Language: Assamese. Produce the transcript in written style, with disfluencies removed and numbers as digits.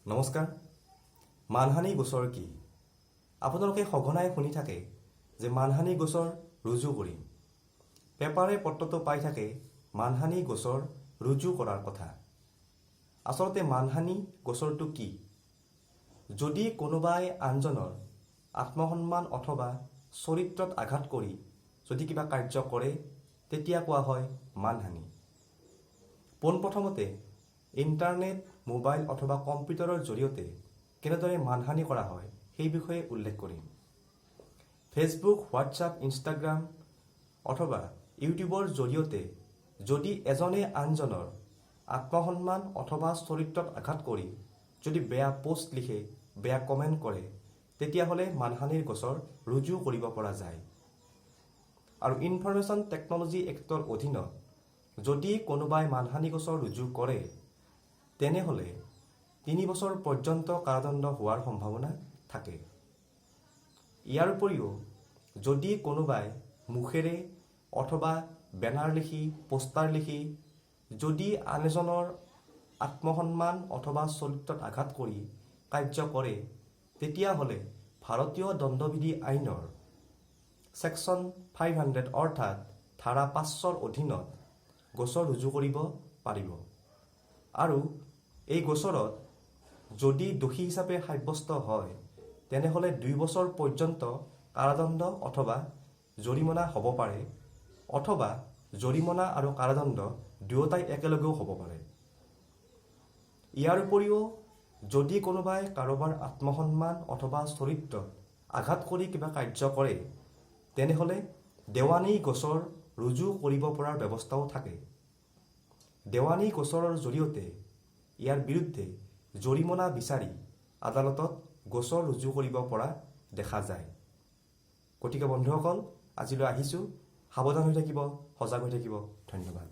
নমস্কাৰ। মানহানি গোচৰ কি? আপোনালোকে সঘনাই শুনি থাকে যে মানহানি গোচৰ ৰুজু কৰিম। পেপাৰে পত্ৰটো পাই থাকে মানহানি গোচৰ ৰুজু কৰাৰ কথা। আচলতে মানহানি গোচৰটো কি? যদি কোনোবাই আনজনৰ আত্মসন্মান অথবা চৰিত্ৰত আঘাত কৰি যদি কিবা কাৰ্য কৰে তেতিয়া কোৱা হয় মানহানি। পোনপ্ৰথমতে ইণ্টাৰনেট, মোবাইল অথবা কম্পিউটাৰৰ জৰিয়তে কেনেদৰে মানহানি কৰা হয় সেই বিষয়ে উল্লেখ কৰিম। ফেচবুক, হোৱাটছআপ, ইনষ্টাগ্ৰাম অথবা ইউটিউবৰ জৰিয়তে যদি এজনে আনজনৰ আত্মসন্মান অথবা চৰিত্ৰত আঘাত কৰি যদি বেয়া পোষ্ট লিখে, বেয়া কমেণ্ট কৰে তেতিয়াহ'লে মানহানিৰ গোচৰ ৰুজু কৰিব পৰা যায়। আৰু ইনফৰমেশ্যন টেকন'লজি এক্টৰ অধীনত যদি কোনোবাই মানহানি গোচৰ ৰুজু কৰে তেনেহ'লে 3 বছৰ পৰ্যন্ত কাৰাদণ্ড হোৱাৰ সম্ভাৱনা থাকে। ইয়াৰ উপৰিও যদি কোনোবাই মুখেৰে অথবা বেনাৰ লিখি, পোষ্টাৰ লিখি যদি আন এজনৰ আত্মসন্মান অথবা চৰিত্ৰত আঘাত কৰি কাৰ্য কৰে তেতিয়াহ'লে ভাৰতীয় দণ্ডবিধি আইনৰ ছেকশ্যন 500 অৰ্থাৎ ধাৰা 500ৰ অধীনত গোচৰ ৰুজু কৰিব পাৰিব। আৰু এই গোচৰত যদি দোষী হিচাপে সাব্যস্ত হয় তেনেহ'লে 2 বছৰ পৰ্যন্ত কাৰাদণ্ড অথবা জৰিমনা হ'ব পাৰে, অথবা জৰিমনা আৰু কাৰাদণ্ড দুয়োটাই একেলগেও হ'ব পাৰে। ইয়াৰ উপৰিও যদি কোনোবাই কাৰোবাৰ আত্মসন্মান অথবা চৰিত্ৰত আঘাত কৰি কিবা কাৰ্য কৰে তেনেহ'লে দেৱানী গোচৰ ৰুজু কৰিব পৰাৰ ব্যৱস্থাও থাকে। দেৱানী গোচৰৰ জৰিয়তে ইয়াৰ বিৰুদ্ধে জৰিমনা বিচাৰি আদালতত গোচৰ ৰুজু কৰিব পৰা দেখা যায়। গতিকে বন্ধুসকল, আজিলৈ আহিছোঁ। সাৱধান হৈ থাকিব, সজাগ হৈ থাকিব। ধন্যবাদ।